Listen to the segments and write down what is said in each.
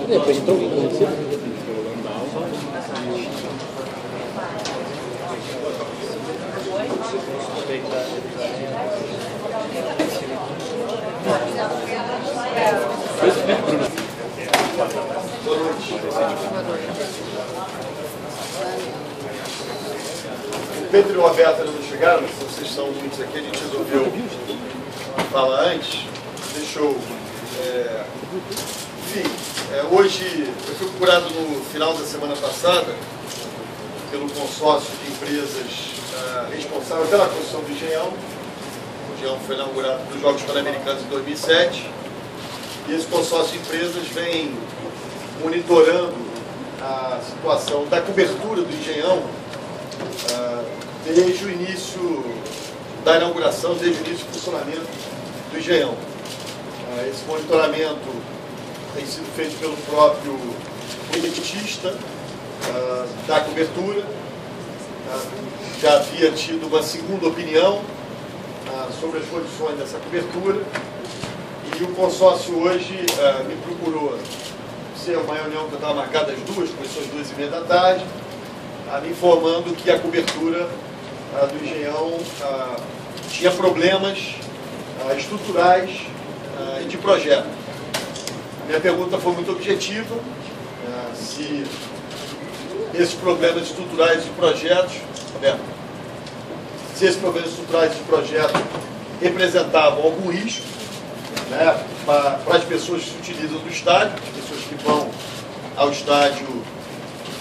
Depois estou O Pedro e o Roberto ainda não chegaram, mas vocês são muitos aqui, a gente resolveu falar antes. Deixa eu... Enfim, hoje eu fui procurado no final da semana passada pelo consórcio de empresas responsável pela construção do Engenhão. O Engenhão foi inaugurado para os Jogos Pan-Americanos em 2007 e esse consórcio de empresas vem monitorando a situação da cobertura do Engenhão desde o início da inauguração, desde o início do funcionamento do Engenhão. Esse monitoramento tem sido feito pelo próprio projetista da cobertura. Já havia tido uma segunda opinião sobre as condições dessa cobertura e o consórcio hoje me procurou. Ser uma reunião que eu estava marcada às 2, começou às 2h30 da tarde, me informando que a cobertura do Engenhão tinha problemas estruturais e de projeto. Minha pergunta foi muito objetiva, se esses problemas estruturais de projetos, se esses problemas estruturais de projeto representavam algum risco para as pessoas que se utilizam do estádio, as pessoas que vão ao estádio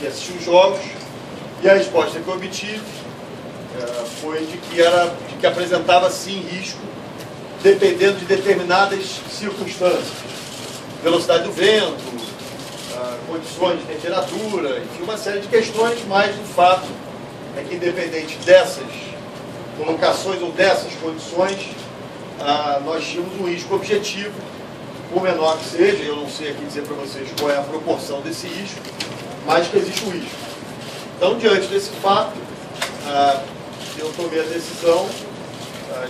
e assistir os jogos, e a resposta que eu obtive foi de que apresentava sim risco, dependendo de determinadas circunstâncias, velocidade do vento, condições de temperatura, enfim, uma série de questões, mas o fato é que independente dessas colocações ou dessas condições, nós tínhamos um risco objetivo, por menor que seja, eu não sei aqui dizer para vocês qual é a proporção desse risco, mas que existe um risco. Então, diante desse fato, eu tomei a decisão,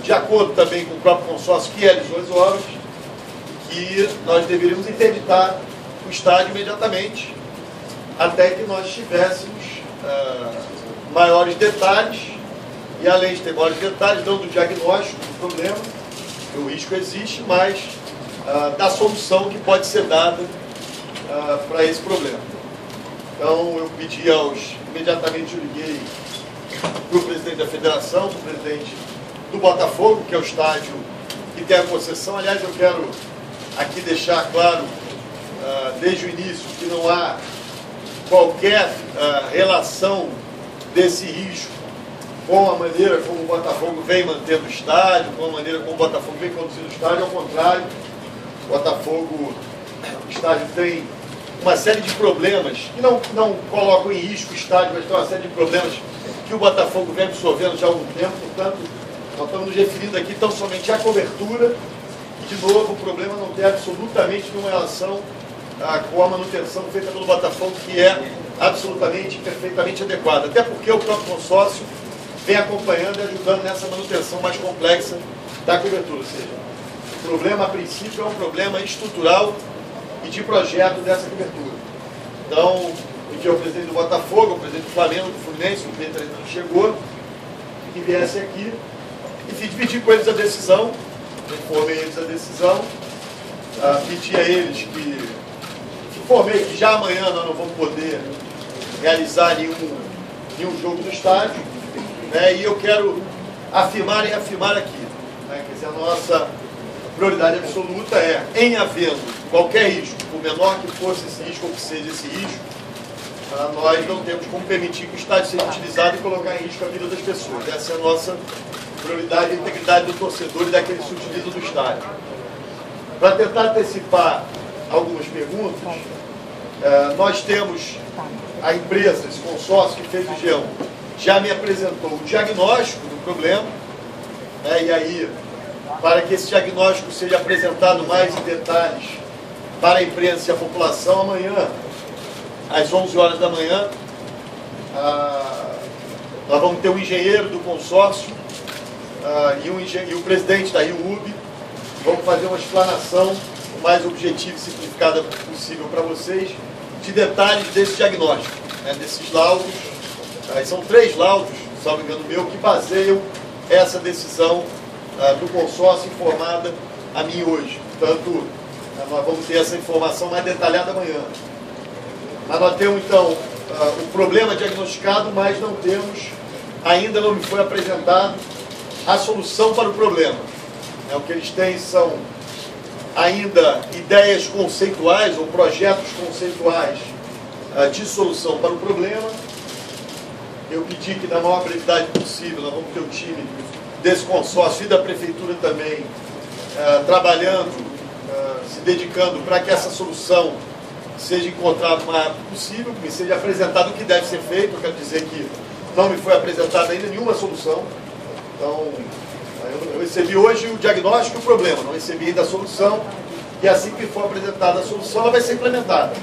de acordo também com o próprio consórcio que realizou as obras, que nós deveríamos interditar o estádio imediatamente, até que nós tivéssemos maiores detalhes, e além de ter maiores detalhes, não do diagnóstico do problema, que o risco existe, mas da solução que pode ser dada para esse problema. Então, eu pedi imediatamente eu liguei para o presidente da federação, para o presidente do Botafogo, que é o estádio que tem a concessão. Aliás, eu quero aqui deixar claro, desde o início, que não há qualquer relação desse risco com a maneira como o Botafogo vem mantendo o estádio, com a maneira como o Botafogo vem conduzindo o estádio. Ao contrário, o estádio tem uma série de problemas que não colocam em risco o estádio, mas tem uma série de problemas que o Botafogo vem absorvendo já há algum tempo. Portanto, nós estamos nos referindo aqui tão somente à cobertura, e de novo o problema não tem absolutamente nenhuma relação com a manutenção feita pelo Botafogo, que é absolutamente, perfeitamente adequada, até porque o próprio consórcio vem acompanhando e ajudando nessa manutenção mais complexa da cobertura. Ou seja, o problema a princípio é um problema estrutural e de projeto dessa cobertura. Então, aqui é o presidente do Botafogo, o presidente do Flamengo, do Fluminense, o Pedro ainda não chegou, que viesse aqui, enfim, pedi com eles a decisão, informei eles a decisão, pedi a eles que informei que já amanhã nós não vamos poder realizar nenhum jogo no estádio, e eu quero afirmar e reafirmar aqui, quer dizer, a nossa prioridade absoluta é, em havendo qualquer risco, por menor que fosse esse risco ou que seja esse risco, nós não temos como permitir que o estádio seja utilizado e colocar em risco a vida das pessoas. Essa é a nossa prioridade, a integridade do torcedor e daqueles que se utilizam do estádio. Para tentar antecipar algumas perguntas, nós temos a empresa, esse consórcio que fez o Engenhão, já me apresentou o diagnóstico do problema, e aí, para que esse diagnóstico seja apresentado mais em detalhes para a imprensa e a população, amanhã, às 11 horas da manhã, nós vamos ter um engenheiro do consórcio e o presidente da RIUB. Vamos fazer uma explanação mais objetiva e simplificada possível para vocês, de detalhes desse diagnóstico, né, desses laudos. São 3 laudos, salvo engano meu, que baseiam essa decisão do consórcio informada a mim hoje. Portanto, nós vamos ter essa informação mais detalhada amanhã. Mas nós temos, então, o problema diagnosticado, mas não temos, ainda não me foi apresentado a solução para o problema. O que eles têm são ainda ideias conceituais ou projetos conceituais de solução para o problema. Eu pedi que, na maior brevidade possível, nós vamos ter o time desse consórcio e da prefeitura também trabalhando, se dedicando para que essa solução seja encontrada o mais rápido possível, que seja apresentado o que deve ser feito. Eu quero dizer que não me foi apresentada ainda nenhuma solução. Então, eu recebi hoje o diagnóstico e o problema, não recebi ainda a solução, e assim que for apresentada a solução, ela vai ser implementada.